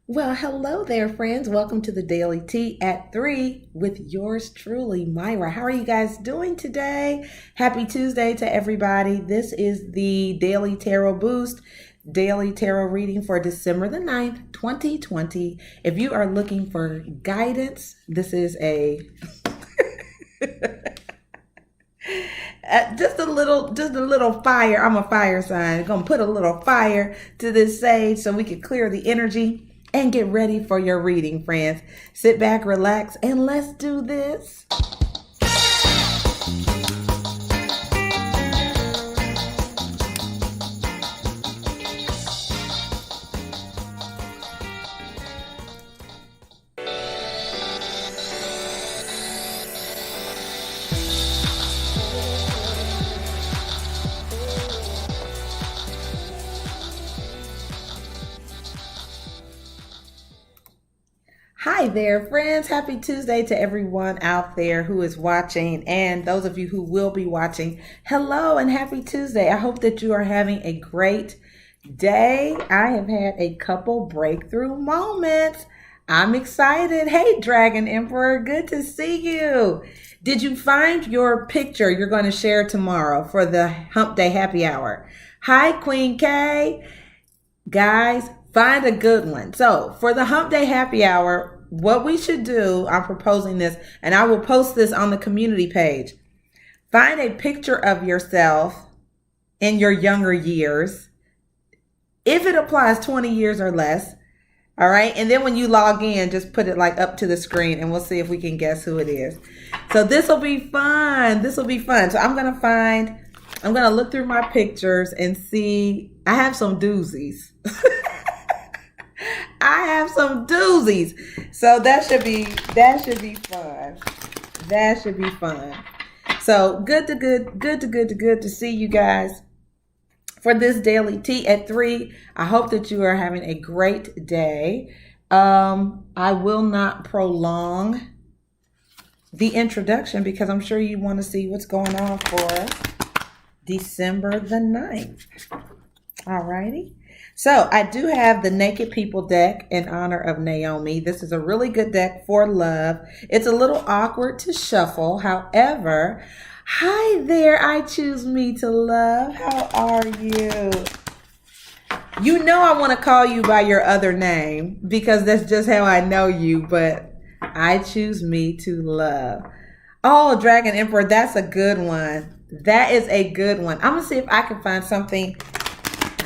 Well, hello there, friends. Welcome to the Daily Tea at 3 with yours truly, Myra. How are you guys doing today? Happy Tuesday to everybody. This is the Daily Tarot Boost, Daily Tarot reading for December the 9th, 2020. If you are looking for guidance, this is just a little fire. I'm a fire sign. I'm gonna put a little fire to this sage so we can clear the energy and get ready for your reading, friends. Sit back, relax, and let's do this. Hi there, friends. Happy Tuesday to everyone out there who is watching, and those of you who will be watching. Hello and happy Tuesday. I hope that you are having a great day. I have had a couple breakthrough moments. I'm excited. Hey, Dragon Emperor, good to see you. Did you find your picture you're going to share tomorrow for the Hump Day Happy Hour? Hi, Queen K. Guys, find a good one. So for the Hump Day Happy Hour, what we should do, I'm proposing this, and I will post this on the community page. Find a picture of yourself in your younger years. If it applies 20 years or less, all right? And then when you log in, just put it like up to the screen and we'll see if we can guess who it is. So this will be fun. This will be fun. So I'm going to look through my pictures and see. I have some doozies. I have some doozies. So that should be fun. That should be fun. So good to see you guys for this daily tea at 3. I hope that you are having a great day. I will not prolong the introduction because I'm sure you want to see what's going on for December the 9th. All righty. So I do have the Naked People deck in honor of Naomi. This is a really good deck for love. It's a little awkward to shuffle. However, hi there. I choose me to love. How are you? You know I want to call you by your other name because that's just how I know you, but I choose me to love. Oh, Dragon Emperor, that's a good one. That is a good one. I'm going to see if I can find something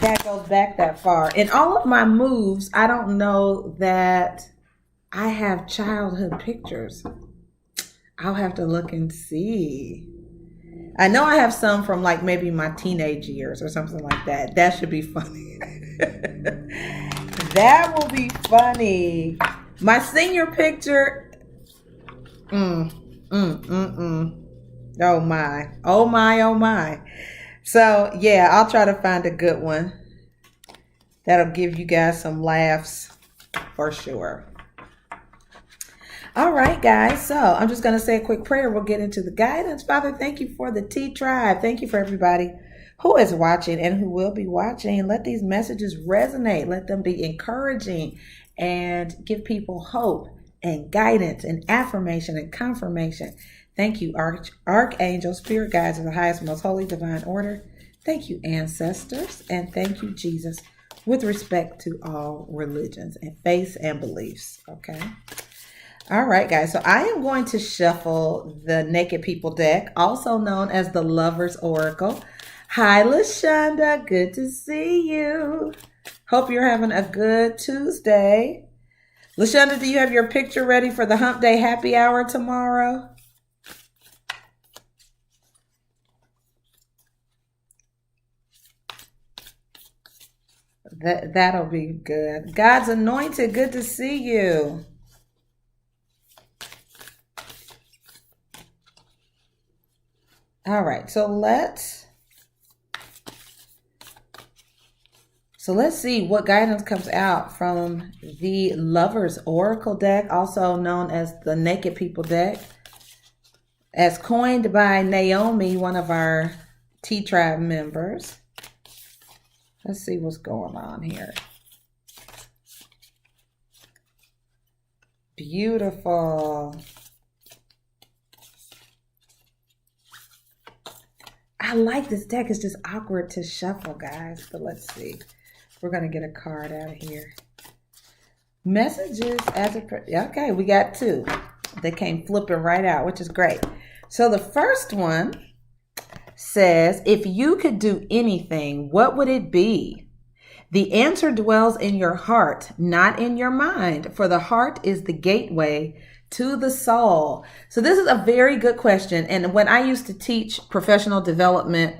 that goes back that far. In all of my moves, I don't know that I have childhood pictures. I'll have to look and see. I know I have some from like maybe my teenage years or something like that. That should be funny. That will be funny. My senior picture. Oh my. Oh my, oh my. So, yeah, I'll try to find a good one that'll give you guys some laughs for sure. All right, guys. So I'm just going to say a quick prayer. We'll get into the guidance. Father, thank you for the Tea Tribe. Thank you for everybody who is watching and who will be watching. Let these messages resonate. Let them be encouraging and give people hope and guidance and affirmation and confirmation. Thank you, Archangel, Spirit Guides of the highest, most holy, divine order. Thank you, ancestors. And thank you, Jesus, with respect to all religions and faiths and beliefs. Okay. All right, guys. So I am going to shuffle the Naked People deck, also known as the Lover's Oracle. Hi, LaShonda. Good to see you. Hope you're having a good Tuesday. LaShonda, do you have your picture ready for the Hump Day Happy Hour tomorrow? That'll be good. God's anointed. Good to see you. All right. So let's see what guidance comes out from the Lover's Oracle deck, also known as the Naked People deck, as coined by Naomi, one of our Tea Tribe members. Let's see what's going on here. Beautiful. I like this deck. It's just awkward to shuffle, guys. But let's see. We're going to get a card out of here. Messages as a... Okay, we got two. They came flipping right out, which is great. So the first one says, if you could do anything, what would it be? The answer dwells in your heart, not in your mind, for the heart is the gateway to the soul. So this is a very good question. And when I used to teach professional development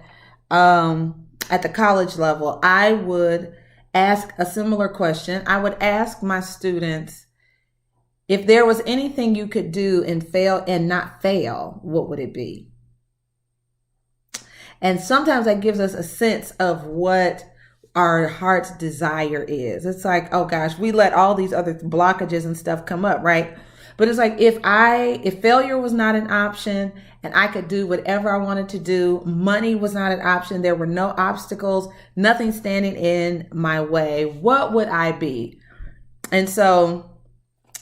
at the college level, I would ask a similar question. I would ask my students, if there was anything you could do and fail and not fail, what would it be? And sometimes that gives us a sense of what our heart's desire is. It's like, oh gosh, we let all these other blockages and stuff come up, right? But it's like, if failure was not an option and I could do whatever I wanted to do, money was not an option, there were no obstacles, nothing standing in my way, what would I be? And so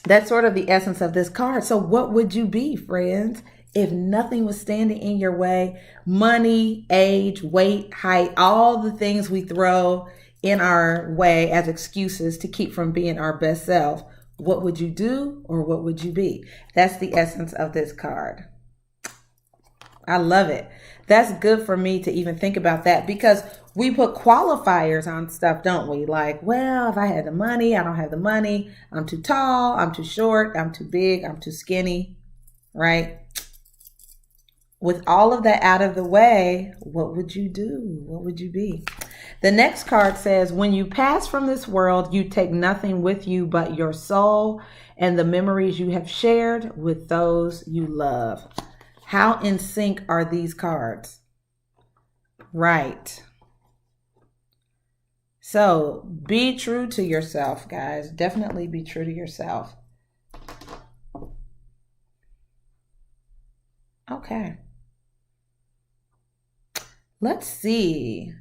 that's sort of the essence of this card. So what would you be, friends, if nothing was standing in your way? Money, age, weight, height, all the things we throw in our way as excuses to keep from being our best self. What would you do, or what would you be? That's the essence of this card. I love it. That's good for me to even think about that, because we put qualifiers on stuff, don't we? Like, well, if I had the money, I don't have the money. I'm too tall. I'm too short. I'm too big. I'm too skinny, right? With all of that out of the way, what would you do? What would you be? The next card says, when you pass from this world, you take nothing with you but your soul and the memories you have shared with those you love. How in sync are these cards? Right. So be true to yourself, guys. Definitely be true to yourself. Okay. Let's see.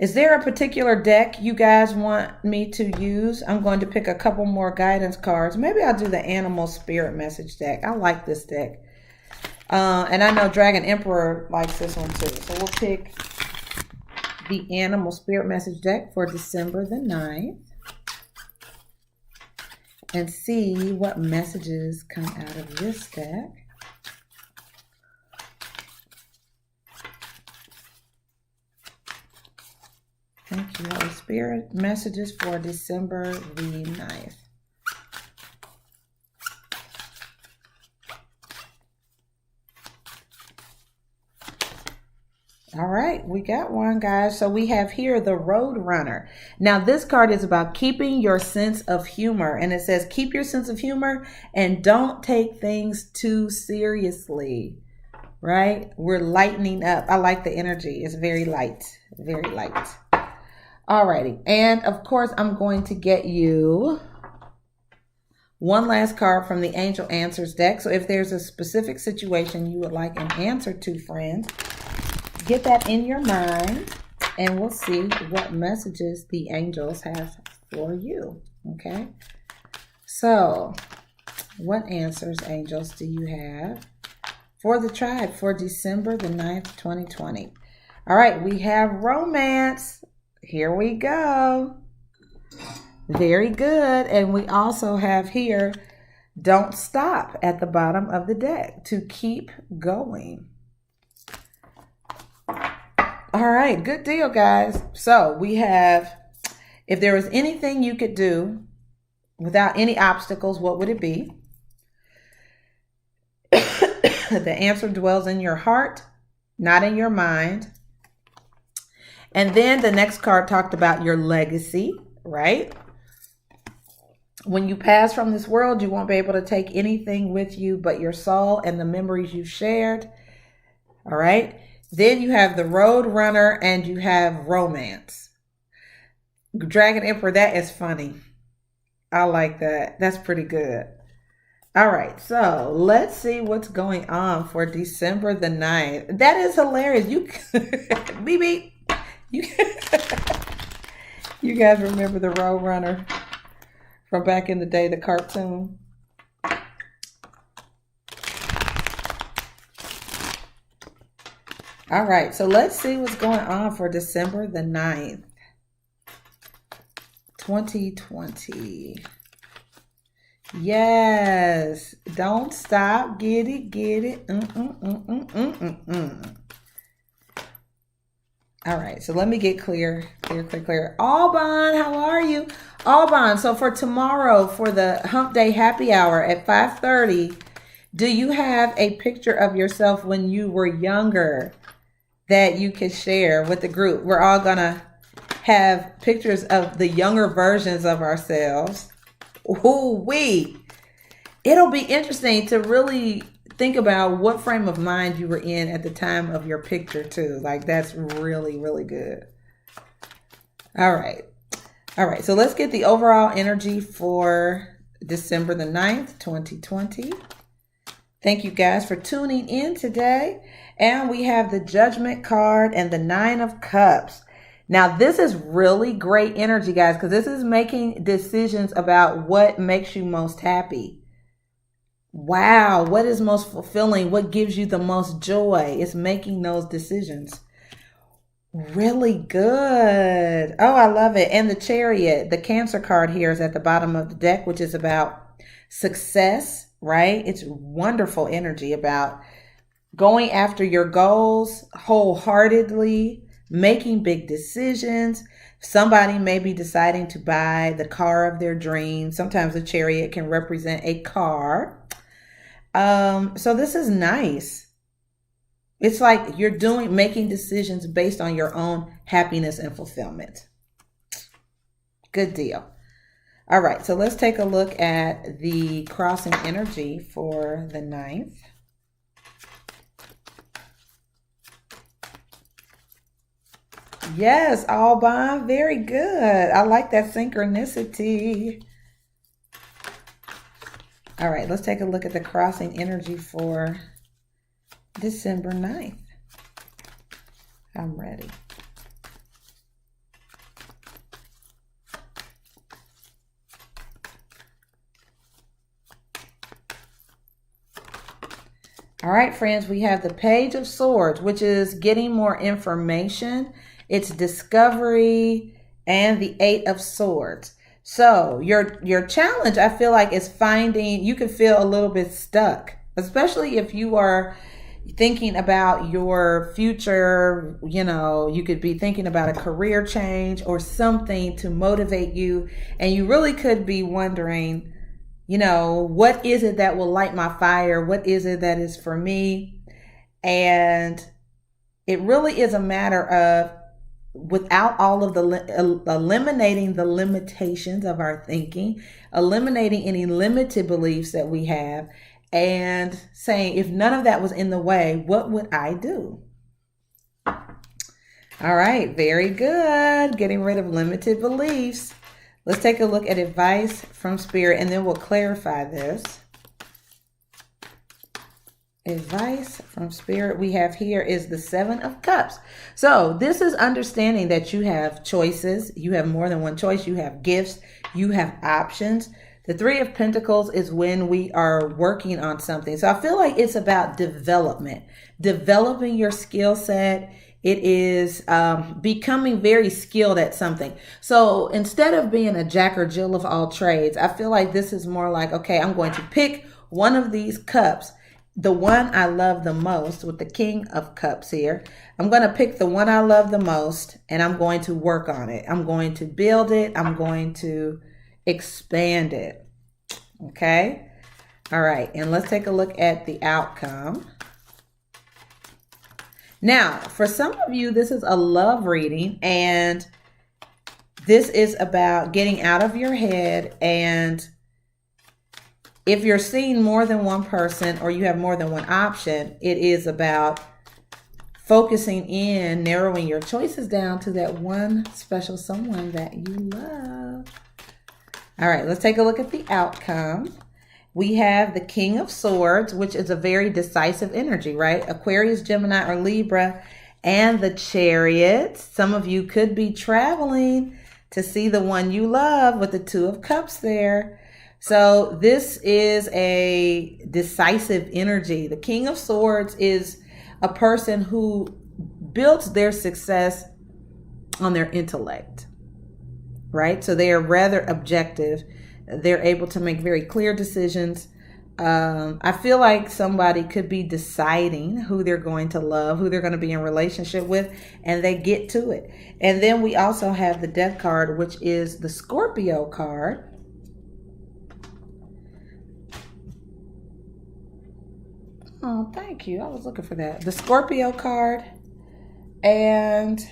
Is there a particular deck you guys want me to use? I'm going to pick a couple more guidance cards. Maybe I'll do the Animal Spirit Message deck. I like this deck. And I know Dragon Emperor likes this one too. So we'll pick the Animal Spirit Message deck for December the 9th. And see what messages come out of this deck. Thank you, Holy Spirit. Messages for December the 9th. All right, we got one, guys. So we have here the Road Runner. Now, this card is about keeping your sense of humor. And it says, keep your sense of humor and don't take things too seriously, right? We're lightening up. I like the energy. It's very light, very light. Alrighty, and of course, I'm going to get you one last card from the Angel Answers deck. So if there's a specific situation you would like an answer to, friends, get that in your mind, and we'll see what messages the angels have for you, okay? So, what answers, angels, do you have for the tribe for December the 9th, 2020? All right, we have romance. Here we go. Very good. And we also have here, don't stop at the bottom of the deck, to keep going. All right, good deal, guys. So we have, if there was anything you could do without any obstacles, what would it be? The answer dwells in your heart, not in your mind. And then the next card talked about your legacy, right? When you pass from this world, you won't be able to take anything with you but your soul and the memories you've shared. All right. Then you have the Road Runner and you have romance. Dragon Emperor, that is funny. I like that. That's pretty good. All right. So let's see what's going on for December the 9th. That is hilarious. You, beep, beep. You guys remember the Road Runner from back in the day, the cartoon? All right, so let's see what's going on for December the 9th, 2020. Yes, don't stop. Get it, get it. All right, so let me get clear. Alban, how are you? Alban, so for tomorrow, for the Hump Day Happy Hour at 5:30, do you have a picture of yourself when you were younger that you could share with the group? We're all gonna have pictures of the younger versions of ourselves. Ooh-wee. It'll be interesting to really think about what frame of mind you were in at the time of your picture too. Like, that's really, really good. All right. So let's get the overall energy for December the 9th, 2020. Thank you guys for tuning in today. And we have the Judgment card and the 9 of Cups. Now, this is really great energy, guys, because this is making decisions about what makes you most happy. Wow, what is most fulfilling? What gives you the most joy? It's making those decisions. Really good. Oh, I love it. And the Chariot, the Cancer card here is at the bottom of the deck, which is about success, right? It's wonderful energy about going after your goals wholeheartedly, making big decisions. Somebody may be deciding to buy the car of their dreams. Sometimes the Chariot can represent a car. So this is nice. It's like you're making decisions based on your own happiness and fulfillment. Good deal. All right, so let's take a look at the crossing energy for the 9th. Yes, Alban, very good. I like that synchronicity. All right, let's take a look at the crossing energy for December 9th. I'm ready. All right, friends, we have the Page of Swords, which is getting more information. It's discovery, and the 8 of Swords. So your challenge, I feel like, is finding, you can feel a little bit stuck, especially if you are thinking about your future. You know, you could be thinking about a career change or something to motivate you. And you really could be wondering, you know, what is it that will light my fire? What is it that is for me? And it really is a matter of, without all of the eliminating the limitations of our thinking, eliminating any limited beliefs that we have, and saying, if none of that was in the way, what would I do? All right, very good. Getting rid of limited beliefs. Let's take a look at advice from Spirit, and then we'll clarify this. Advice from Spirit we have here is the 7 of Cups. So this is understanding that you have choices. You have more than one choice. You have gifts. You have options. The 3 of Pentacles is when we are working on something. So I feel like it's about development, developing your skill set. It is becoming very skilled at something. So instead of being a jack or Jill of all trades, I feel like this is more like, okay, I'm going to pick one of these cups, the one I love the most, with the King of Cups here. I'm going to pick the one I love the most, and I'm going to work on it. I'm going to build it. I'm going to expand it. Okay. All right. And let's take a look at the outcome. Now, for some of you, this is a love reading, and this is about getting out of your head. And if you're seeing more than one person or you have more than one option, it is about focusing in, narrowing your choices down to that one special someone that you love. All right, let's take a look at the outcome. We have the King of Swords, which is a very decisive energy, right? Aquarius, Gemini, or Libra, and the Chariot. Some of you could be traveling to see the one you love with the 2 of Cups there. So this is a decisive energy. The King of Swords is a person who built their success on their intellect, right? So they are rather objective. They're able to make very clear decisions. I feel like somebody could be deciding who they're going to love, who they're going to be in relationship with, and they get to it. And then we also have the Death card, which is the Scorpio card. Oh, thank you. I was looking for that. The Scorpio card. And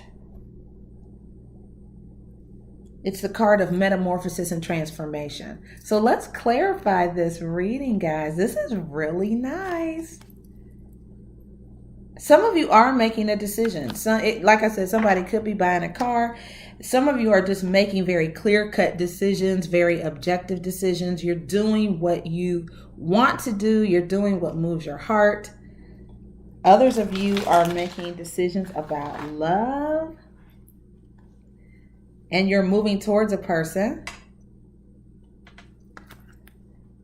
it's the card of metamorphosis and transformation. So let's clarify this reading, guys. This is really nice. Some of you are making a decision. Like I said, somebody could be buying a car. Some of you are just making very clear-cut decisions, very objective decisions. You're doing what you want to do. You're doing what moves your heart. Others of you are making decisions about love. And you're moving towards a person.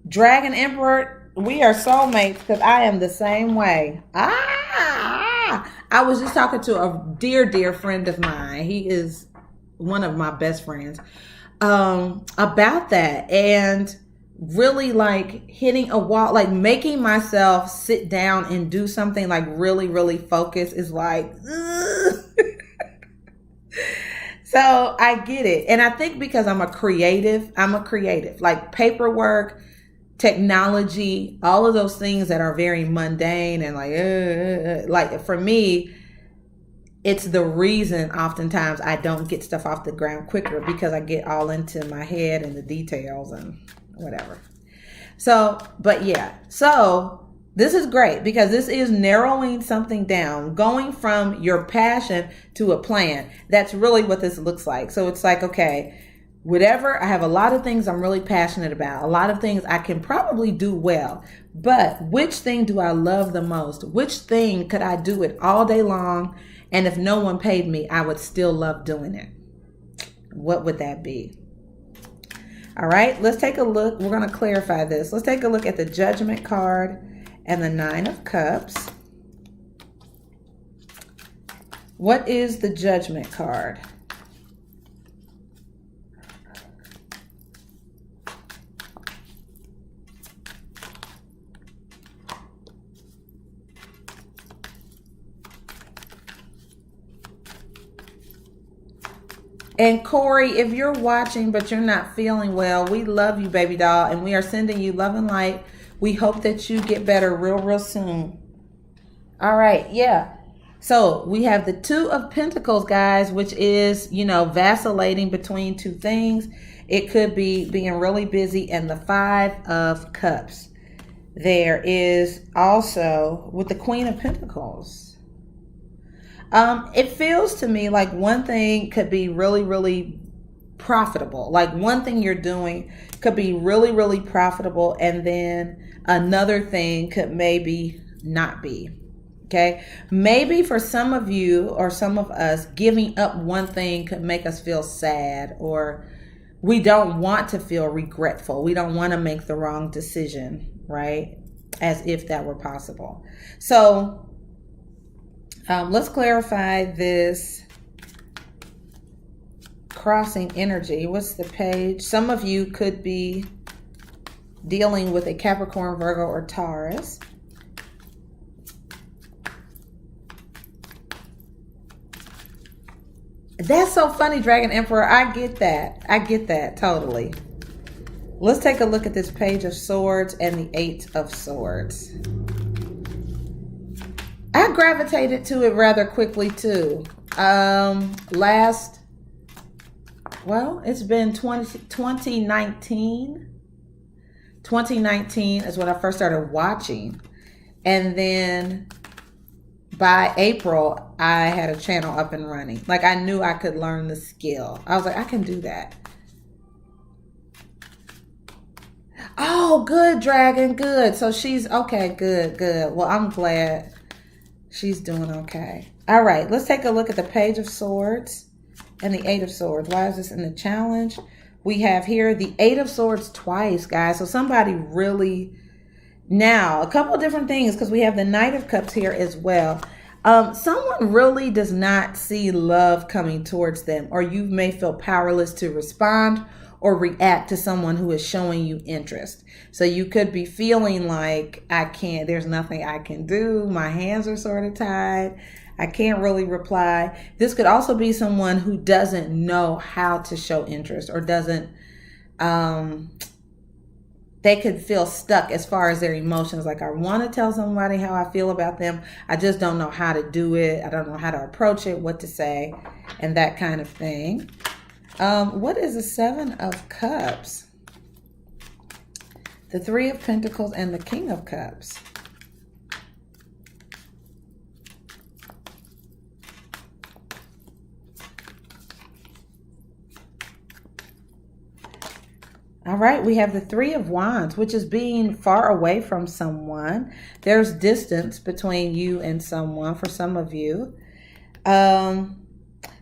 Dragon Emperor, we are soulmates because I am the same way. I was just talking to a dear friend of mine. He is one of my best friends about that. And really like hitting a wall, like making myself sit down and do something like really focus is like, So I get it. And I think because I'm a creative, like paperwork, technology, all of those things that are very mundane and like for me, it's the reason oftentimes I don't get stuff off the ground quicker because I get all into my head and the details and whatever. So, but yeah, so this is great because this is narrowing something down, going from your passion to a plan. That's really what this looks like. So it's like, okay, whatever, I have a lot of things I'm really passionate about, a lot of things I can probably do well, but which thing do I love the most? Which thing could I do it all day long? And if no one paid me, I would still love doing it. What would that be? All right, let's take a look. We're going to clarify this. Let's take a look at the Judgment card and the Nine of Cups. What is the Judgment card? And Corey, if you're watching but you're not feeling well, we love you, baby doll, and we are sending you love and light. We hope that you get better real soon. All right, yeah. So we have the Two of Pentacles, guys, which is, vacillating between two things. It could be being really busy, and the Five of Cups. There is also with the Queen of Pentacles. It feels to me like one thing could be really profitable. Like one thing you're doing could be really profitable, and then another thing could maybe not be. Okay. Maybe for some of you or some of us, giving up one thing could make us feel sad, or we don't want to feel regretful. We don't want to make the wrong decision, right? As if that were possible. So let's clarify this crossing energy. What's the page? Some of you could be dealing with a Capricorn, Virgo, or Taurus. That's so funny, Dragon Emperor. I get that totally. Let's take a look at this Page of Swords and the Eight of Swords. I gravitated to it rather quickly too. It's been 2019. 2019 is when I first started watching. And then by April, I had a channel up and running. Like I knew I could learn the skill. I was like, I can do that. Oh, good, Dragon, good. So she's okay, good. Well, I'm glad she's doing okay. All right, let's take a look at the Page of Swords and the Eight of Swords. Why is this in the challenge? We have here the Eight of Swords twice, guys. So somebody really... Now, a couple of different things, because we have the Knight of Cups here as well. Someone really does not see love coming towards them, or you may feel powerless to respond or react to someone who is showing you interest. So you could be feeling like, there's nothing I can do. My hands are sort of tied. I can't really reply. This could also be someone who doesn't know how to show interest, or doesn't, they could feel stuck as far as their emotions. Like, I want to tell somebody how I feel about them. I just don't know how to do it. I don't know how to approach it, what to say, and that kind of thing. What is the Seven of Cups? The Three of Pentacles and the King of Cups. All right, we have the Three of Wands, which is being far away from someone. There's distance between you and someone for some of you.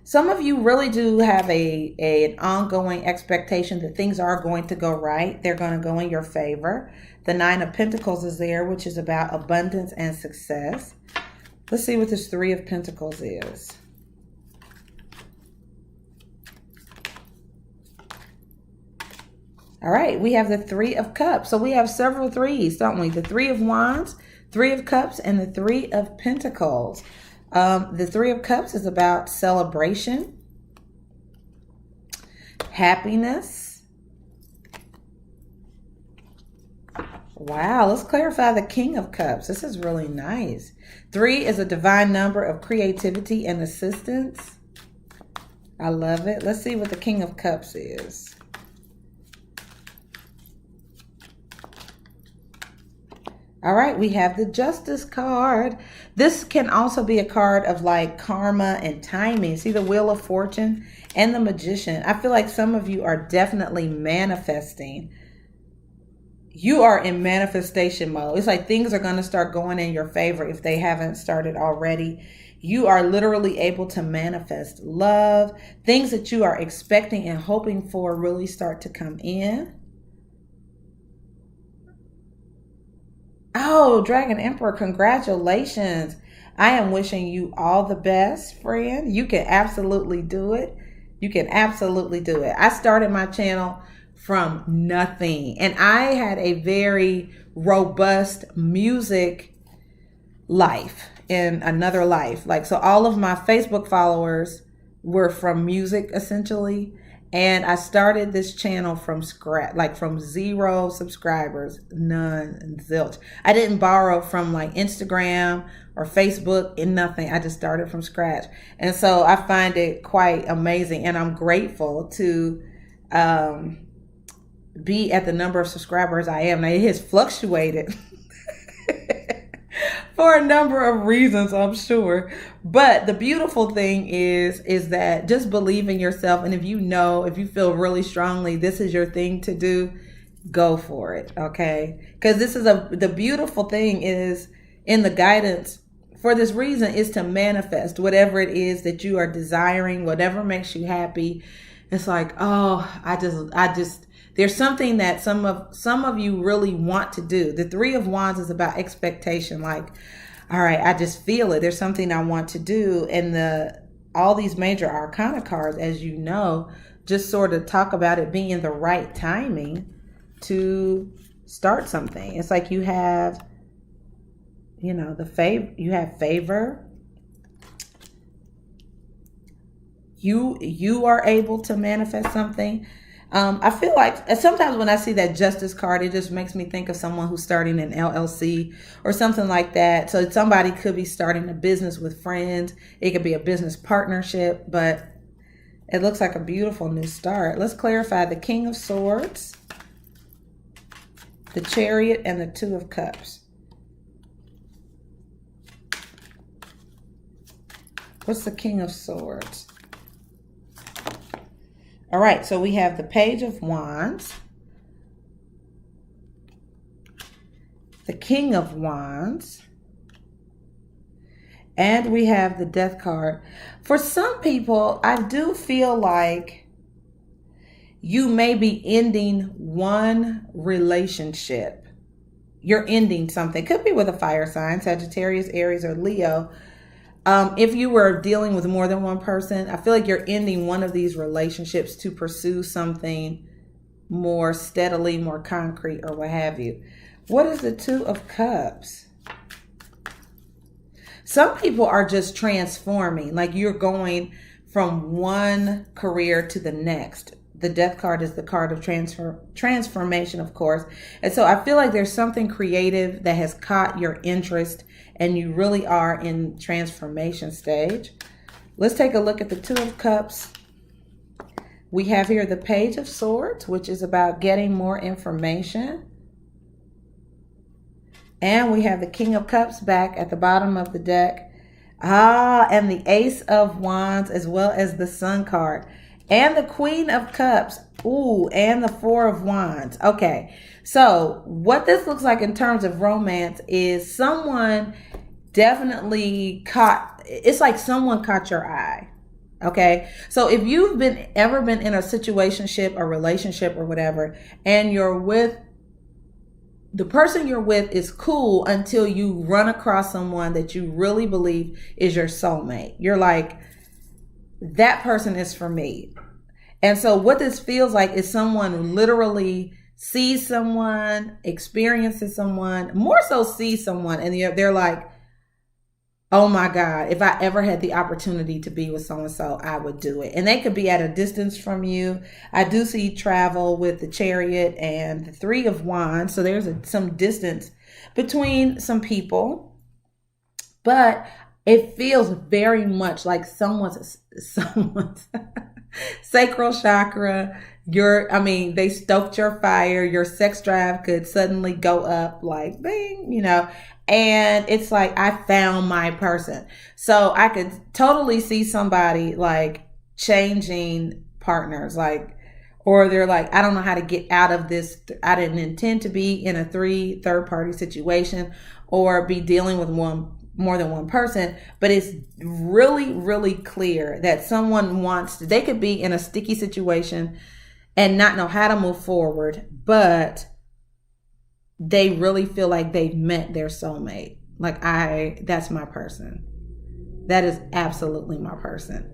Some of you really do have an ongoing expectation that things are going to go right. They're going to go in your favor. The Nine of Pentacles is there, which is about abundance and success. Let's see what this Three of Pentacles is. All right, we have the Three of Cups. So we have several threes, don't we? The Three of Wands, Three of Cups, and the Three of Pentacles. The Three of Cups is about celebration, happiness. Wow, let's clarify the King of Cups. This is really nice. 3 is a divine number of creativity and assistance. I love it. Let's see what the King of Cups is. All right, we have the Justice card. This can also be a card of like karma and timing. See the Wheel of Fortune and the Magician. I feel like some of you are definitely manifesting. You are in manifestation mode. It's like things are going to start going in your favor if they haven't started already. You are literally able to manifest love. Things that you are expecting and hoping for really start to come in. Oh, Dragon Emperor, congratulations. I am wishing you all the best, friend. You can absolutely do it. You can absolutely do it. I started my channel from nothing, and I had a very robust music life in another life. Like, so all of my Facebook followers were from music essentially. And I started this channel from scratch, like from 0 subscribers, none, zilch. I didn't borrow from like Instagram or Facebook and nothing. I just started from scratch. And so I find it quite amazing. And I'm grateful to be at the number of subscribers I am. Now, it has fluctuated for a number of reasons, I'm sure. But the beautiful thing is that just believe in yourself. And if you feel really strongly this is your thing to do, go for it, okay? Because the beautiful thing is in the guidance for this reason is to manifest whatever it is that you are desiring, whatever makes you happy. It's like, oh, I just there's something that some of you really want to do. The Three of Wands is about expectation. Like, all right, I just feel it. There's something I want to do. And all these major arcana cards, as you know, just sort of talk about it being the right timing to start something. It's like you have, you have favor. You are able to manifest something. I feel like sometimes when I see that Justice card, it just makes me think of someone who's starting an LLC or something like that. So somebody could be starting a business with friends. It could be a business partnership, but it looks like a beautiful new start. Let's clarify the King of Swords, the Chariot, and the Two of Cups. What's the King of Swords? All right, so we have the Page of Wands, the King of Wands, and we have the Death card. For some people, I do feel like you may be ending one relationship. You're ending something. Could be with a fire sign, Sagittarius, Aries, or Leo. If you were dealing with more than one person, I feel like you're ending one of these relationships to pursue something more steadily, more concrete, or what have you. What is the Two of Cups? Some people are just transforming, like you're going from one career to the next. The Death card is the card of transformation, of course. And so I feel like there's something creative that has caught your interest and you really are in transformation stage. Let's take a look at the Two of Cups. We have here the Page of Swords, which is about getting more information. And we have the King of Cups back at the bottom of the deck. And the Ace of Wands, as well as the Sun card. And the Queen of Cups. Ooh, and the Four of Wands. Okay, so what this looks like in terms of romance is someone definitely it's like someone caught your eye. Okay, so if you've ever been in a situationship, a relationship or whatever, and the person you're with is cool until you run across someone that you really believe is your soulmate. You're like, that person is for me. And so what this feels like is someone literally sees someone, experiences someone, more so sees someone, and they're like, oh my God, if I ever had the opportunity to be with so-and-so, I would do it. And they could be at a distance from you. I do see travel with the Chariot and the Three of Wands. So there's some distance between some people. But it feels very much like someone's sacral chakra. They stoked your fire. Your sex drive could suddenly go up like bing, and it's like, I found my person. So I could totally see somebody like changing partners, or they're like, I don't know how to get out of this. I didn't intend to be in a third party situation or be dealing with more than one person, but it's really, really clear that someone they could be in a sticky situation and not know how to move forward, but they really feel like they've met their soulmate. Like, that's my person. That is absolutely my person.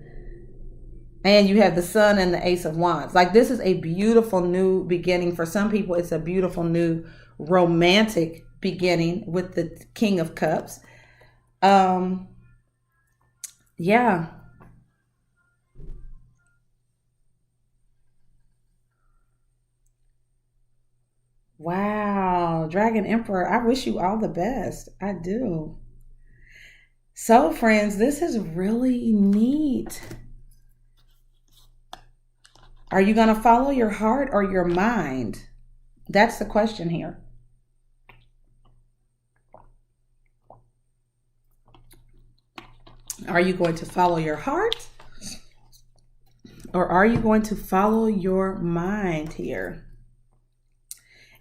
And you have the Sun and the Ace of Wands. Like, this is a beautiful new beginning. For some people, it's a beautiful new romantic beginning with the King of Cups. Yeah. Wow, Dragon Emperor, I wish you all the best. I do. So, friends, this is really neat. Are you going to follow your heart or your mind? That's the question here. Are you going to follow your heart? Or are you going to follow your mind here?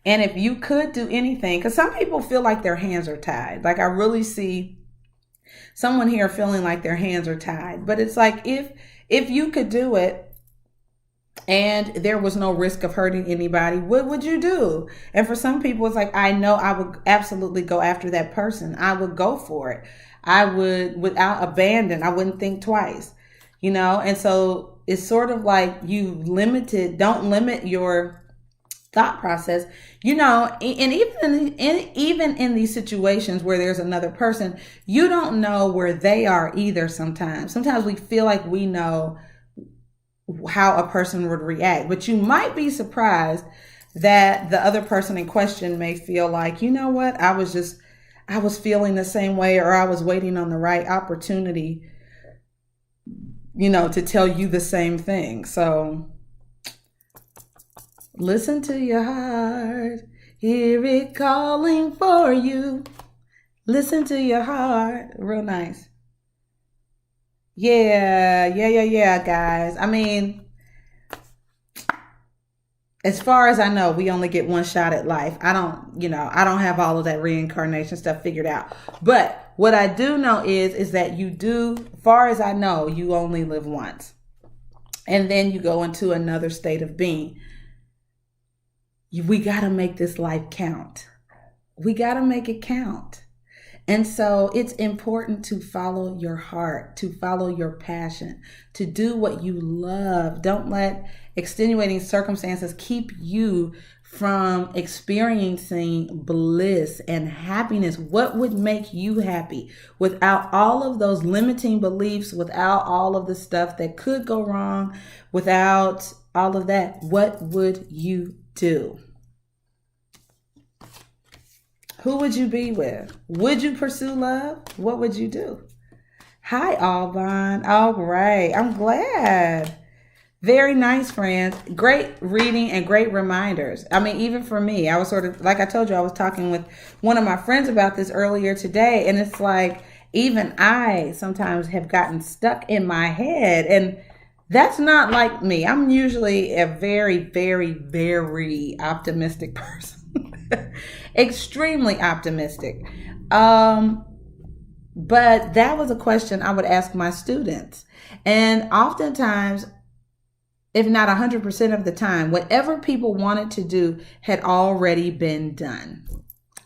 And if you could do anything, because some people feel like their hands are tied. Like, I really see someone here feeling like their hands are tied. But it's like, if you could do it and there was no risk of hurting anybody, what would you do? And for some people, it's like, I know I would absolutely go after that person. I would go for it. I would, without abandon, I wouldn't think twice, And so it's sort of like don't limit your thought process, and even in these situations where there's another person, you don't know where they are either. Sometimes we feel like we know how a person would react, but you might be surprised that the other person in question may feel like, you know what, I was feeling the same way, or I was waiting on the right opportunity, to tell you the same thing. So listen to your heart. Hear it calling for you. Listen to your heart. Real nice. Yeah, guys. I mean, as far as I know, we only get one shot at life. I don't have all of that reincarnation stuff figured out. But what I do know is that as far as I know, you only live once. And then you go into another state of being. We got to make this life count. We got to make it count. And so it's important to follow your heart, to follow your passion, to do what you love. Don't let extenuating circumstances keep you from experiencing bliss and happiness. What would make you happy without all of those limiting beliefs, without all of the stuff that could go wrong, without all of that? What would you do? Who would you be with? Would you pursue love? What would you do? Hi, Alban. All right. I'm glad. Very nice, friends. Great reading and great reminders. I mean, even for me, I was sort of, like I told you, I was talking with one of my friends about this earlier today. And it's like, even I sometimes have gotten stuck in my head. And that's not like me. I'm usually a very, very, very optimistic person. Extremely optimistic. But that was a question I would ask my students. And oftentimes, if not 100% of the time, whatever people wanted to do had already been done.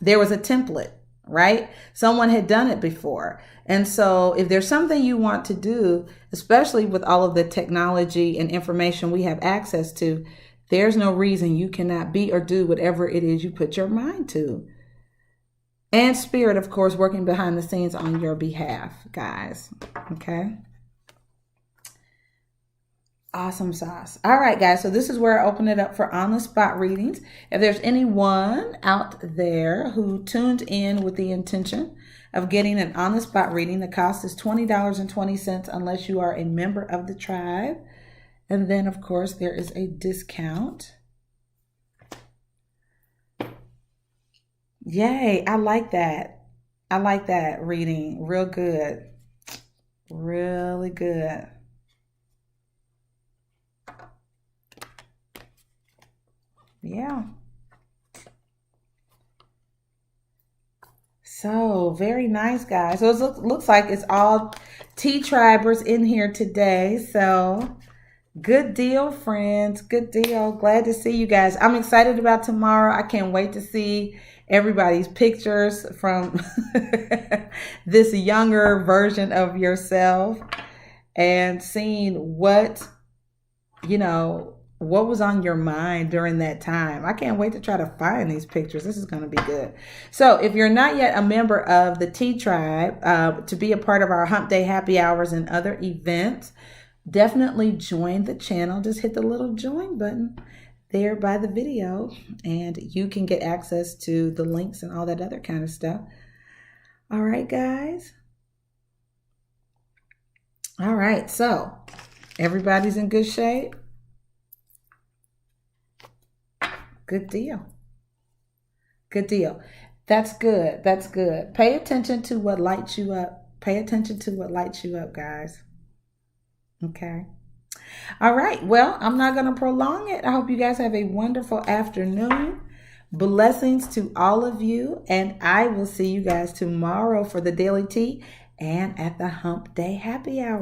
There was a template, right? Someone had done it before. And so if there's something you want to do, especially with all of the technology and information we have access to, there's no reason you cannot be or do whatever it is you put your mind to. And spirit, of course, working behind the scenes on your behalf, guys. Okay. Awesome sauce. All right, guys. So this is where I open it up for on-the-spot readings. If there's anyone out there who tuned in with the intention of getting an on-the-spot reading, the cost is $20.20 unless you are a member of the tribe. And then, of course, there is a discount. Yay, I like that. I like that reading. Real good. Really good. Yeah. So, very nice, guys. So, it looks like it's all T-Tribers in here today. So, good deal, friends. Good deal. Glad to see you guys. I'm excited about tomorrow. I can't wait to see everybody's pictures from this younger version of yourself and seeing what, what was on your mind during that time. I can't wait to try to find these pictures. This is going to be good. So if you're not yet a member of the T Tribe, to be a part of our Hump Day happy hours and other events, definitely join the channel. Just hit the little join button there by the video and you can get access to the links and all that other kind of stuff. All right, guys. All right. So everybody's in good shape. Good deal. Good deal. That's good. That's good. Pay attention to what lights you up. Pay attention to what lights you up, guys. Okay. All right. Well, I'm not going to prolong it. I hope you guys have a wonderful afternoon. Blessings to all of you. And I will see you guys tomorrow for the Daily Tea and at the Hump Day Happy Hour.